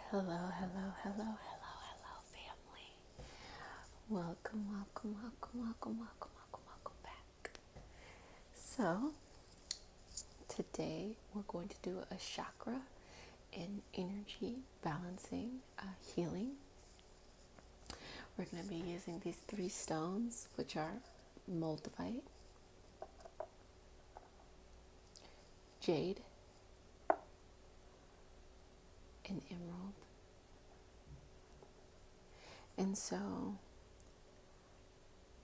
Hello, hello, hello, hello, hello, family. Welcome, welcome, welcome, welcome, welcome, welcome, welcome back. So, today we're going to do a chakra and energy balancing healing. We're going to be using these 3 stones, which are moldavite, jade, and emerald. And so,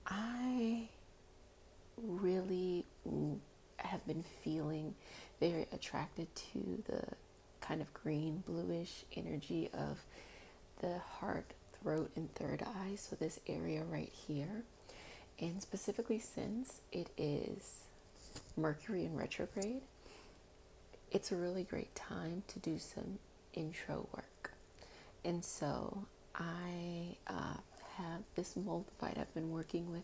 I really have been feeling very attracted to the kind of green bluish energy of the heart, throat, and third eye. So this area right here, and specifically since it is Mercury in retrograde, it's a really great time to do some intro work. And so I have this moldavite I've been working with.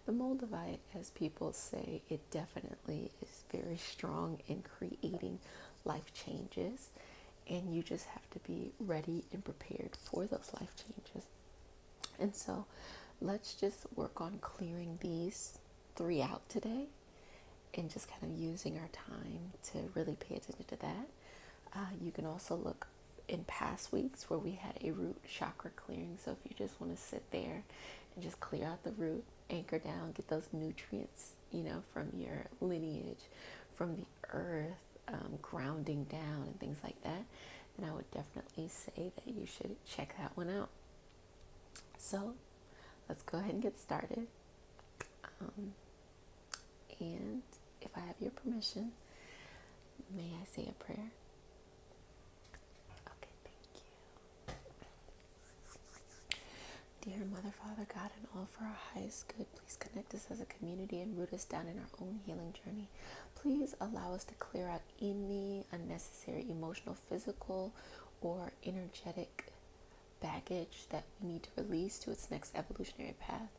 The moldavite, as people say, it definitely is very strong in creating life changes, and you just have to be ready and prepared for those life changes. And so let's just work on clearing these 3 out today and just kind of using our time to really pay attention to that. You can also look in past weeks where we had a root chakra clearing. So if you just want to sit there and just clear out the root, anchor down, get those nutrients, from your lineage, from the earth, grounding down and things like that, then I would definitely say that you should check that one out. So let's go ahead and get started. And if I have your permission, may I say a prayer? Okay, thank you. Dear Mother, Father, God, and all for our highest good, please connect us as a community and root us down in our own healing journey. Please allow us to clear out any unnecessary emotional, physical, or energetic baggage that we need to release to its next evolutionary path.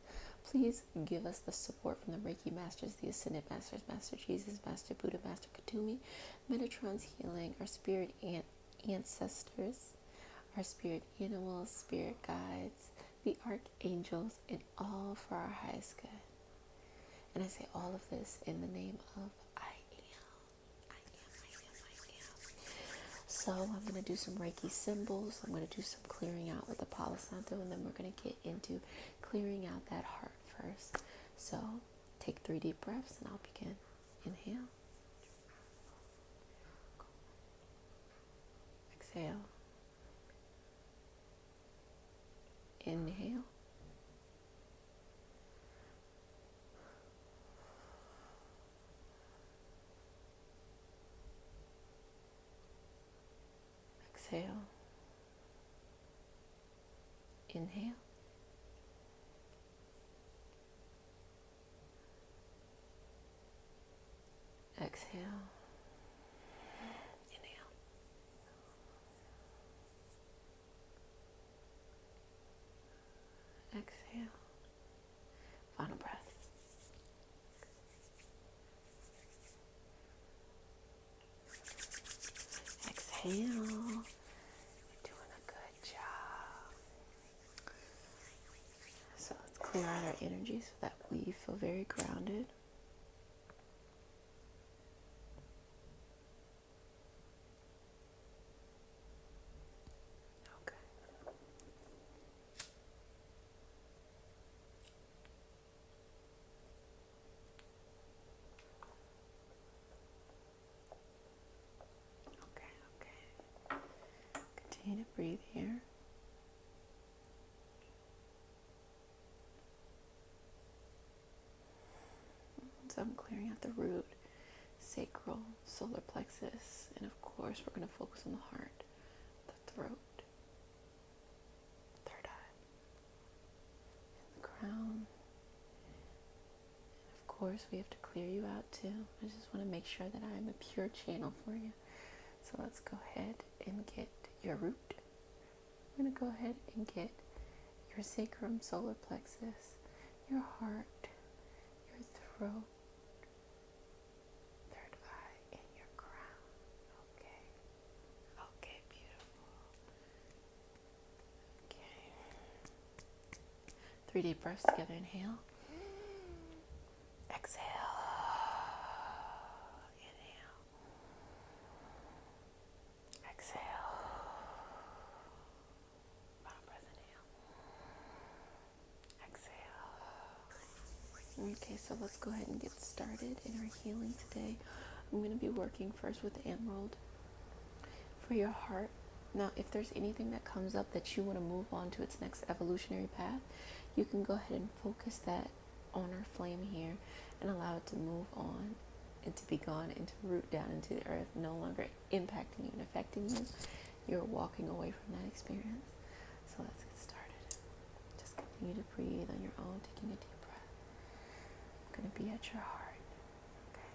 Please give us the support from the Reiki Masters, the Ascended Masters, Master Jesus, Master Buddha, Master Katumi, Metatron's healing, our spirit ancestors, our spirit animals, spirit guides, the archangels, and all for our highest good. And I say all of this in the name of I am. I am. So I'm going to do some Reiki symbols. I'm going to do some clearing out with the Palo Santo, and then we're going to get into clearing out that heart first. So take 3 deep breaths and I'll begin. Inhale. Exhale. Inhale. Exhale. Inhale. Exhale. Inhale. Exhale. Final breath. Exhale. You're doing a good job. So let's clear out our energy so that we feel very grounded. Okay. Continue to breathe here. So I'm clearing out the root, sacral, solar plexus, and of course we're going to focus on the heart, the throat, third eye, and the crown. And of course we have to clear you out too. I just want to make sure that I'm a pure channel for you. So let's go ahead and get your root. We're going to go ahead and get your sacrum, solar plexus, your heart, your throat, third eye, and your crown. Okay, beautiful. 3 deep breaths together. Inhale. Exhale. Inhale. Exhale. Bottom breath. Inhale. Exhale. Okay, so let's go ahead and get started in our healing today. I'm going to be working first with the emerald for your heart. Now, if there's anything that comes up that you want to move on to its next evolutionary path, you can go ahead and focus that on our flame here and allow it to move on and to be gone and to root down into the earth, no longer impacting you and affecting you. You're walking away from that experience. So let's get started. Just continue to breathe on your own, taking a deep breath. I'm going to be at your heart. Okay.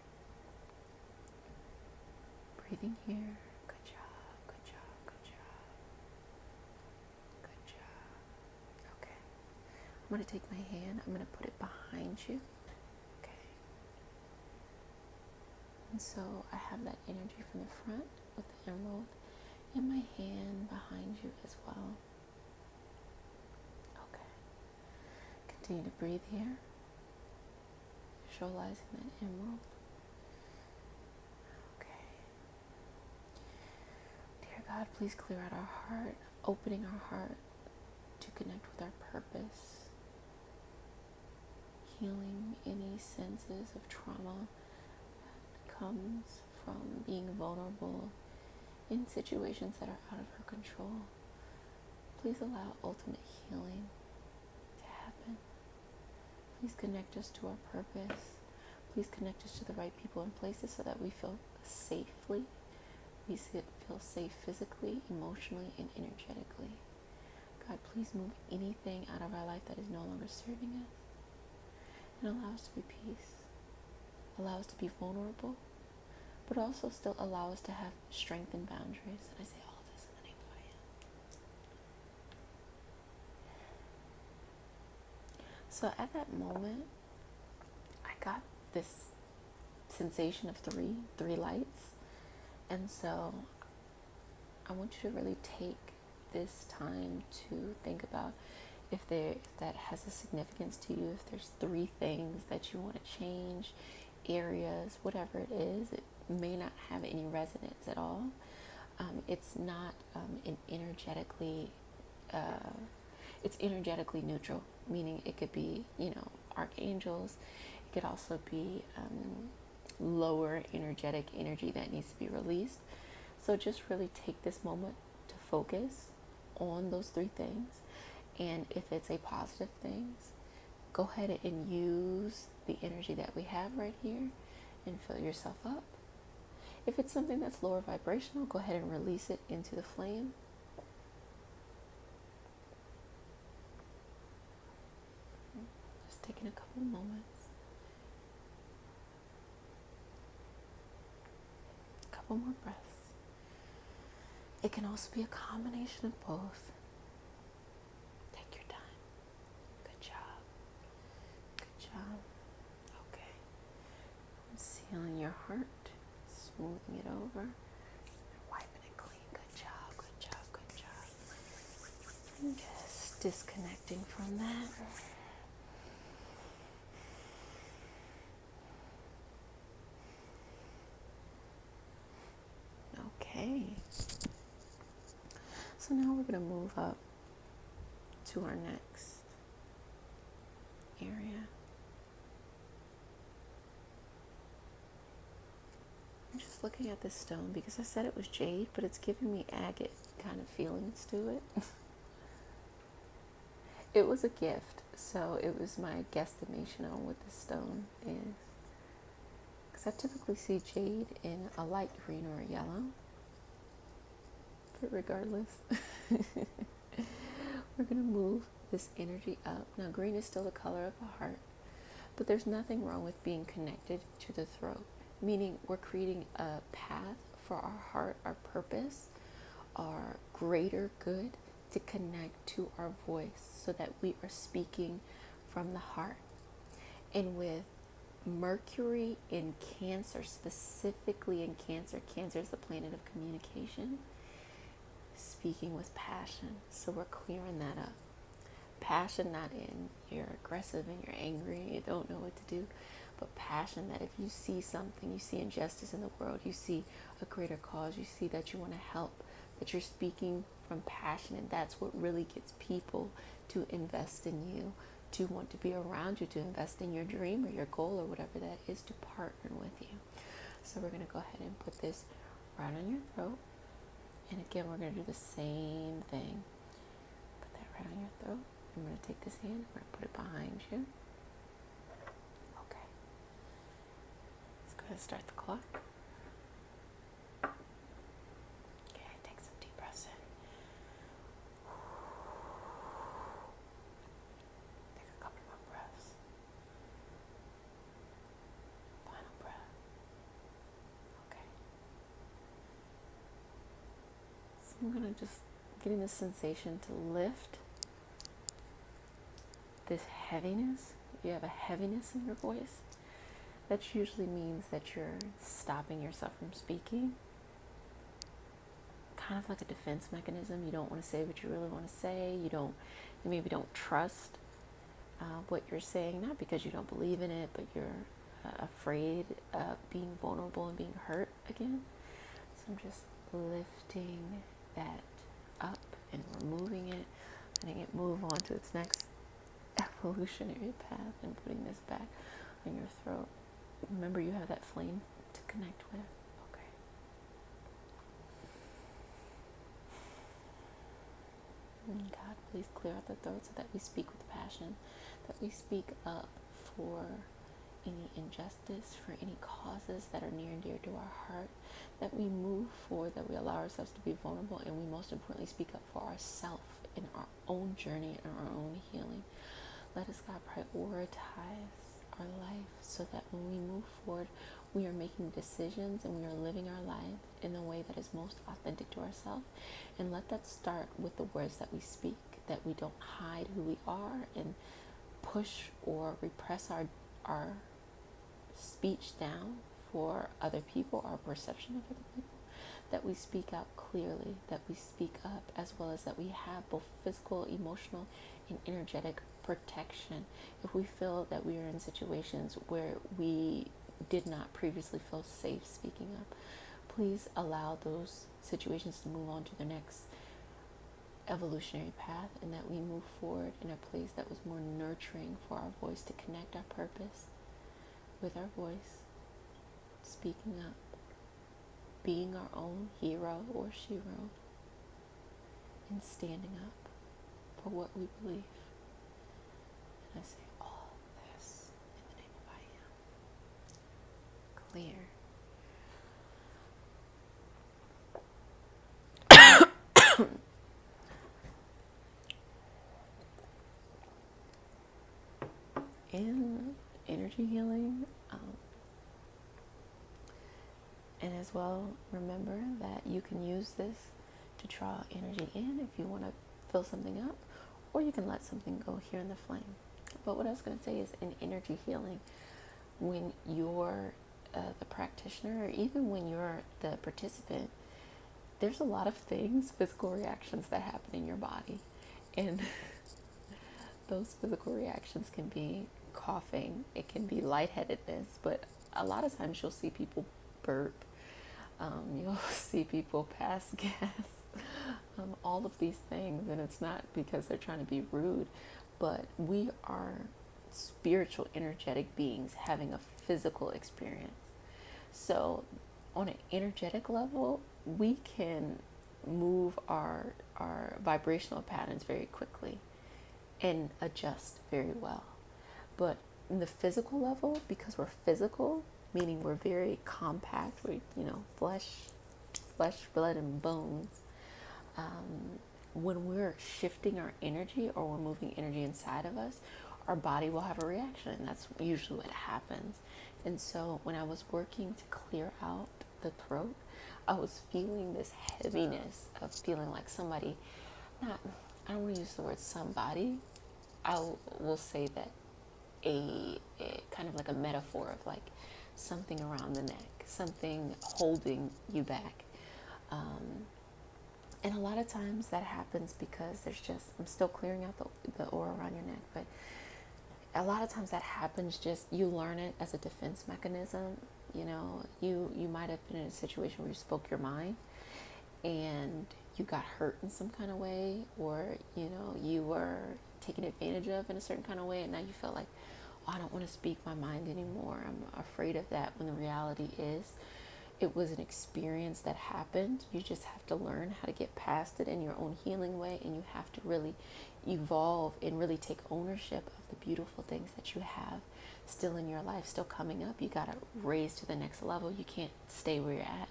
Breathing here. Good job, good job, good job. Good job. Okay. I'm going to take my hand, I'm going to put it behind you. Okay. And so I have that energy from the front with the emerald and my hand behind you as well. Okay. Continue to breathe here. Visualizing that emerald. Okay. Dear God, please clear out our heart, opening our heart to connect with our purpose, healing any senses of trauma that comes from being vulnerable in situations that are out of our control. Please allow ultimate healing to happen. Please connect us to our purpose. Please connect us to the right people and places so that we feel safely. We feel safe physically, emotionally, and energetically. God, please move anything out of our life that is no longer serving us. And allow us to be peace. Allow us to be vulnerable, but also still allow us to have strength and boundaries. And I say all of this in the name of I am. So at that moment, I got this sensation of three lights. And so I want you to really take this time to think about if that has a significance to you, if there's 3 things that you want to change, areas, whatever it is. It may not have any resonance at all. It's not an energetically, it's energetically neutral, meaning it could be, archangels. It could also be lower energetic energy that needs to be released. So just really take this moment to focus on those 3 things. And if it's a positive thing, go ahead and use the energy that we have right here and fill yourself up. If it's something that's lower vibrational, go ahead and release it into the flame. Just taking a couple moments. A couple more breaths. It can also be a combination of both. Take your time. Good job. Good job. Okay. I'm sealing your heart, smoothing it over, wiping it clean. Good job, good job, good job. And just disconnecting from that. Okay. So now we're going to move up to our next area. I'm just looking at this stone because I said it was jade, but it's giving me agate kind of feelings to it. It was a gift, so it was my guesstimation on what this stone is. Because I typically see jade in a light green or a yellow. But regardless, we're going to move this energy up. Now, green is still the color of a heart, but there's nothing wrong with being connected to the throat, meaning we're creating a path for our heart, our purpose, our greater good to connect to our voice so that we are speaking from the heart. And with Mercury in Cancer, specifically in Cancer, Cancer is the planet of communication, speaking with passion. So we're clearing that up. passion, not in you're aggressive and you're angry, you don't know what to do, but passion that if you see something, you see injustice in the world, you see a greater cause, you see that you want to help, that you're speaking from passion, and that's what really gets people to invest in you, to want to be around you, to invest in your dream or your goal or whatever that is, to partner with you. So we're going to go ahead and put this right on your throat. And again, we're going to do the same thing. Put that right on your throat. I'm going to take this hand, I'm going to put it behind you. Okay. Let's go ahead and start the clock. Okay, take some deep breaths in. Take a couple more breaths. Final breath. Okay. So I'm going to just getting the sensation to lift this heaviness. You have a heaviness in your voice. That usually means that you're stopping yourself from speaking. Kind of like a defense mechanism. You don't want to say what you really want to say. You maybe don't trust what you're saying, not because you don't believe in it, but you're afraid of being vulnerable and being hurt again. So I'm just lifting that up and removing it, letting it move on to its next evolutionary path, and putting this back on your throat. Remember, you have that flame to connect with. Okay. And God, please clear out the throat so that we speak with passion, that we speak up for any injustice, for any causes that are near and dear to our heart, that we move forward, that we allow ourselves to be vulnerable, and we most importantly speak up for ourselves in our own journey and our own healing. Let us, God, prioritize our life so that when we move forward, we are making decisions and we are living our life in a way that is most authentic to ourselves. And let that start with the words that we speak, that we don't hide who we are and push or repress our speech down for other people, our perception of other people, that we speak out clearly, that we speak up, as well as that we have both physical, emotional, and energetic protection if we feel that we are in situations where we did not previously feel safe speaking up. Please allow those situations to move on to the next evolutionary path, and that we move forward in a place that was more nurturing for our voice, to connect our purpose with our voice, speaking up, being our own hero or shero, and standing up for what we believe. And I say all this in the name of I Am. Clear. In energy healing, and as well, remember that you can use this to draw energy in if you want to fill something up, or you can let something go here in the flame. But what I was going to say is, in energy healing, when you're the practitioner, or even when you're the participant, there's a lot of things, physical reactions that happen in your body. And those physical reactions can be coughing, it can be lightheadedness, but a lot of times you'll see people burp, you'll see people pass gas, all of these things. And it's not because they're trying to be rude, but we are spiritual, energetic beings having a physical experience. So on an energetic level, we can move our vibrational patterns very quickly and adjust very well. But in the physical level, because we're physical, meaning we're very compact, we're, flesh, blood, and bones, when we're shifting our energy or we're moving energy inside of us, our body will have a reaction, and that's usually what happens. And so when I was working to clear out the throat, I was feeling this heaviness of feeling like somebody, I don't want to use the word somebody, I will say that a kind of like a metaphor of like something around the neck, something holding you back. And a lot of times that happens because there's just, I'm still clearing out the aura around your neck, but a lot of times that happens just, you learn it as a defense mechanism. You know, you might have been in a situation where you spoke your mind and you got hurt in some kind of way, or, you know, you were taken advantage of in a certain kind of way, and now you feel like, oh, I don't want to speak my mind anymore. I'm afraid of that, when the reality is, it was an experience that happened. You just have to learn how to get past it in your own healing way, and you have to really evolve and really take ownership of the beautiful things that you have still in your life, still coming up. You got to raise to the next level. You can't stay where you're at.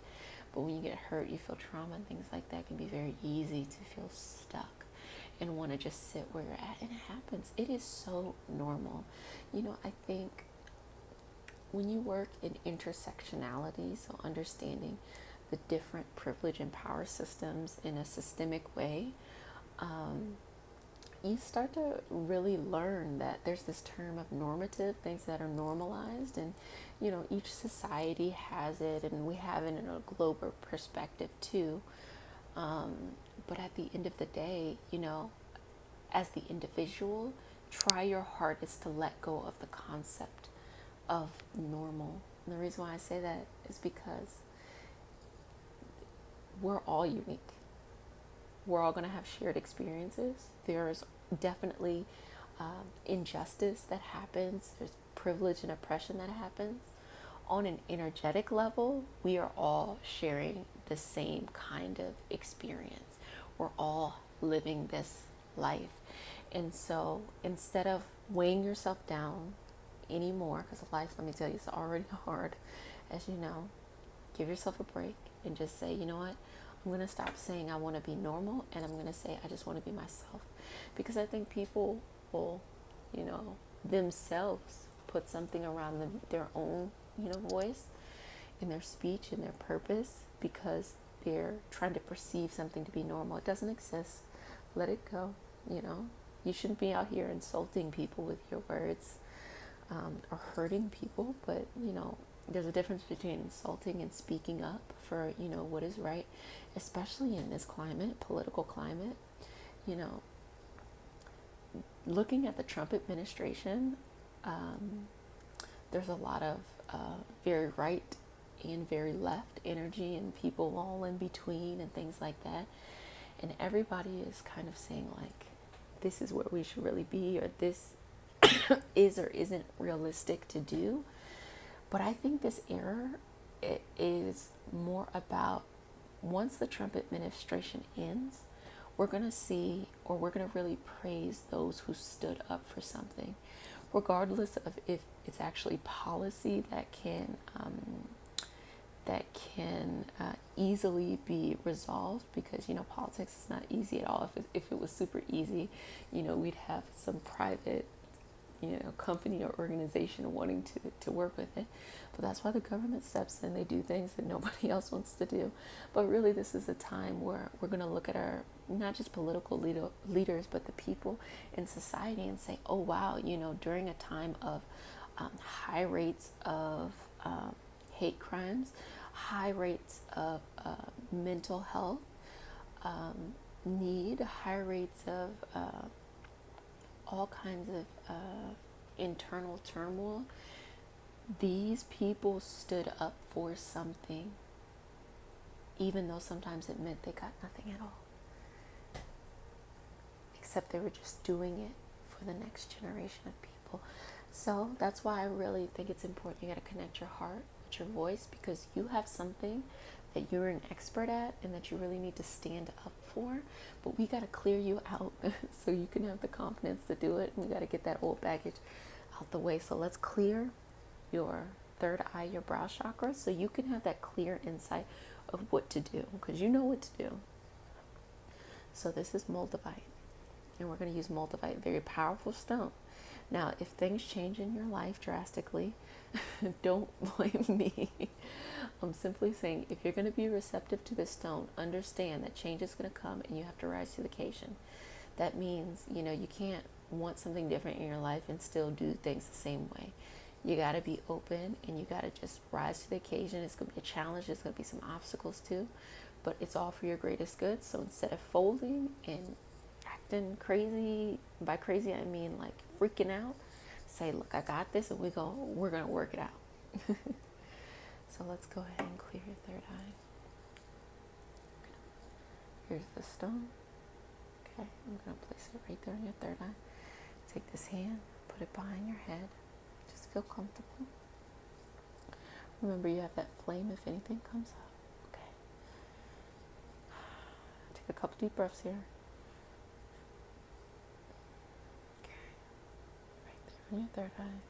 But when you get hurt, you feel trauma and things like that, it can be very easy to feel stuck and want to just sit where you're at. And it happens. It is so normal. You know, I think when you work in intersectionality, so understanding the different privilege and power systems in a systemic way, you start to really learn that there's this term of normative, things that are normalized, and, you know, each society has it, and we have it in a global perspective too. But at the end of the day, you know, as the individual, try your hardest to let go of the concept of normal. And the reason why I say that is because we're all unique. We're all going to have shared experiences. There's definitely injustice that happens. There's privilege and oppression that happens. On an energetic level, we are all sharing the same kind of experience. We're all living this life. And so instead of weighing yourself down anymore, because life, let me tell you, is already hard, as you know, give yourself a break and just say, you know what, I'm going to stop saying I want to be normal, and I'm going to say I just want to be myself. Because I think people will, you know, themselves put something around their own, you know, voice in their speech and their purpose, because they're trying to perceive something to be normal. It doesn't exist. Let it go. You know, you shouldn't be out here insulting people with your words, or hurting people. But, you know, there's a difference between insulting and speaking up for, you know, what is right, especially in this climate, political climate. You know, looking at the Trump administration, there's a lot of very right and very left energy, and people all in between and things like that. And everybody is kind of saying, like, this is where we should really be, or this is or isn't realistic to do. But I think this era, it is more about, once the Trump administration ends, we're going to see, or we're going to really praise those who stood up for something, regardless of if it's actually policy that can easily be resolved. Because, you know, politics is not easy at all. If it was super easy, you know, we'd have some private, you know, company or organization wanting to work with it. But that's why the government steps in. They do things that nobody else wants to do. But really, this is a time where we're going to look at our, not just political leaders, but the people in society, and say, oh wow, you know, during a time of high rates of hate crimes, high rates of mental health need, high rates of all kinds of internal turmoil, these people stood up for something, even though sometimes it meant they got nothing at all, except they were just doing it for the next generation of people. So that's why I really think it's important. You got to connect your heart with your voice, because you have something that you're an expert at and that you really need to stand up for. But we got to clear you out so you can have the confidence to do it. And we got to get that old baggage out the way. So let's clear your third eye, your brow chakra, so you can have that clear insight of what to do, because you know what to do. So this is moldavite, and we're going to use moldavite, very powerful stone. Now, if things change in your life drastically, don't blame me. I'm simply saying, if you're going to be receptive to this stone, understand that change is going to come, and you have to rise to the occasion. That means, you know, you can't want something different in your life and still do things the same way. You got to be open, and you got to just rise to the occasion. It's going to be a challenge. There's going to be some obstacles too. but it's all for your greatest good. So instead of folding and acting crazy, by crazy I mean like freaking out, say, look, I got this, and we're gonna work it out. So let's go ahead and clear your third eye. Here's the stone. Okay, I'm gonna place it right there on your third eye. Take this hand, put it behind your head. Just feel comfortable. Remember, you have that flame if anything comes up. Okay. Take a couple deep breaths here. Okay. Right there on your third eye.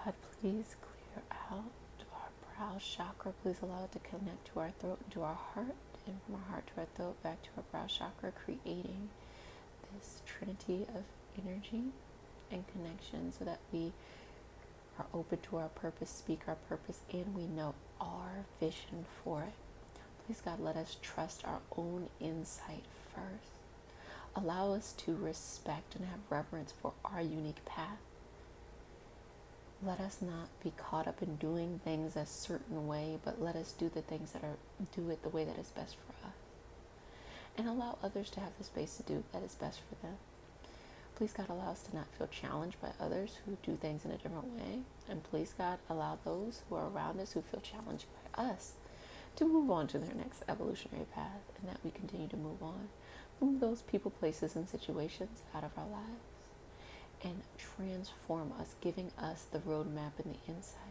God, please clear out our brow chakra. Please allow it to connect to our throat and to our heart, and from our heart to our throat back to our brow chakra, creating this trinity of energy and connection so that we are open to our purpose, speak our purpose, and we know our vision for it. Please, God, let us trust our own insight first. Allow us to respect and have reverence for our unique path. Let us not be caught up in doing things a certain way, but let us do the things do it the way that is best for us. And allow others to have the space to do that is best for them. Please, God, allow us to not feel challenged by others who do things in a different way. And please, God, allow those who are around us who feel challenged by us to move on to their next evolutionary path, and that we continue to move on. Move those people, places, and situations out of our lives and transform us, giving us the roadmap and the insight.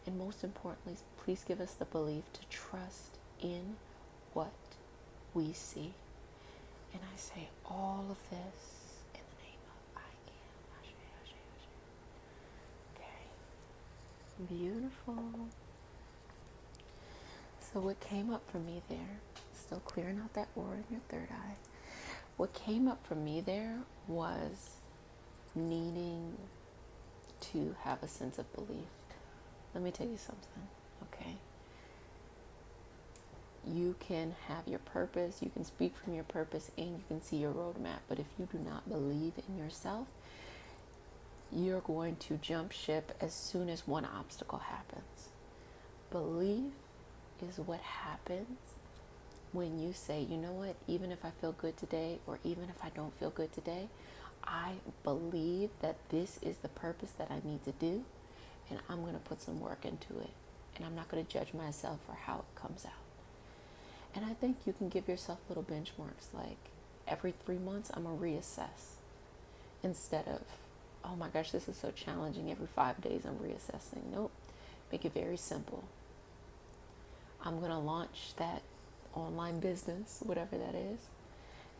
And most importantly, please give us the belief to trust in what we see. And I say all of this in the name of I am. Ashe, ashe, ashe. Okay. Beautiful. So what came up for me there, still clearing out that aura in your third eye, what came up for me there was needing to have a sense of belief. Let me tell you something, okay? You can have your purpose, you can speak from your purpose, and you can see your roadmap. But if you do not believe in yourself, you're going to jump ship as soon as one obstacle happens. Belief is what happens when you say, you know what, even if I feel good today, or even if I don't feel good today, I believe that this is the purpose that I need to do, and I'm going to put some work into it, and I'm not going to judge myself for how it comes out. And I think you can give yourself little benchmarks, like every 3 months I'm going to reassess, instead of, oh my gosh, this is so challenging, every 5 days I'm reassessing. Nope. Make it very simple. I'm going to launch that online business, whatever that is,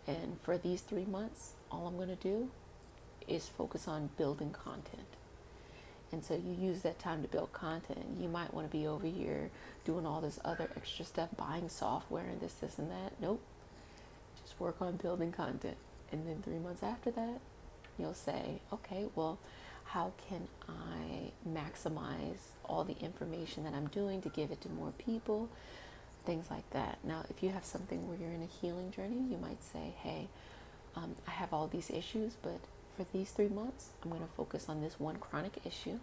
and for these 3 months, all I'm going to do is focus on building content. And so you use that time to build content. You might want to be over here doing all this other extra stuff, buying software and this and that. Nope. Just work on building content. And then 3 months after that, you'll say, okay, well, how can I maximize all the information that I'm doing to give it to more people? Things like that. Now, if you have something where you're in a healing journey, you might say, hey, I have all these issues, but for these 3 months, I'm going to focus on this one chronic issue.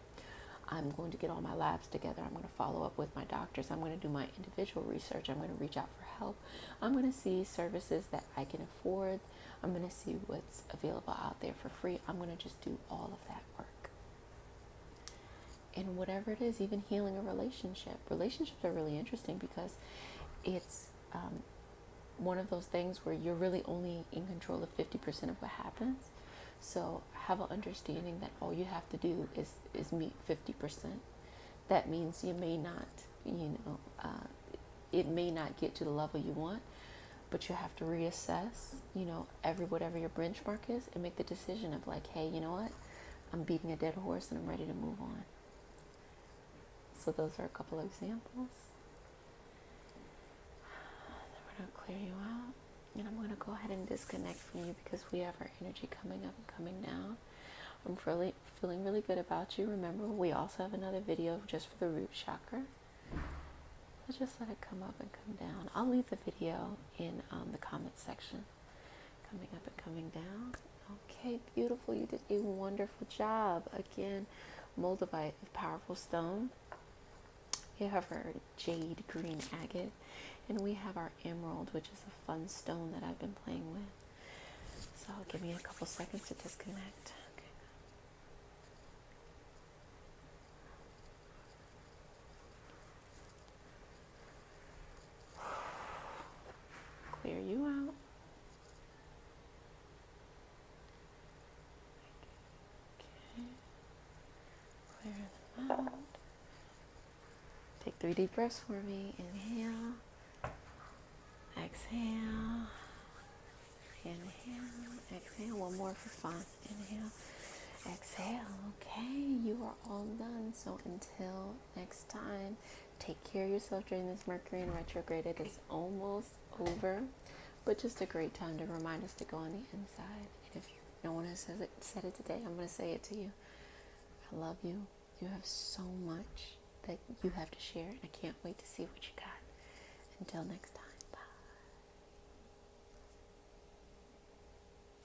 I'm going to get all my labs together. I'm going to follow up with my doctors. I'm going to do my individual research. I'm going to reach out for help. I'm going to see services that I can afford. I'm going to see what's available out there for free. I'm going to just do all of that work. And whatever it is, even healing a relationship. Relationships are really interesting because it's one of those things where you're really only in control of 50% of what happens. So have an understanding that all you have to do is meet 50%. That means you may not, it may not get to the level you want, but you have to reassess, whatever your benchmark is, and make the decision of like, hey, you know what? I'm beating a dead horse and I'm ready to move on. So those are a couple of examples. Then we're going to clear you out. And I'm going to go ahead and disconnect from you because we have our energy coming up and coming down. I'm feeling really good about you. Remember, we also have another video just for the root chakra. Let's just let it come up and come down. I'll leave the video in the comment section. Coming up and coming down. Okay, beautiful. You did a wonderful job. Again, moldavite, a powerful stone. We have our jade green agate, and we have our emerald, which is a fun stone that I've been playing with. So give me a couple seconds to disconnect. Okay. Clear you out. Okay. Clear them out. Take 3 deep breaths for me. Inhale. Exhale. Inhale. Exhale. One more for fun. Inhale. Exhale. Okay, you are all done. So until next time, take care of yourself during this Mercury in retrograde. It is almost over, but just a great time to remind us to go on the inside. And if no one has said it today, I'm going to say it to you. I love you. You have so much that you have to share, and I can't wait to see what you got. Until next time.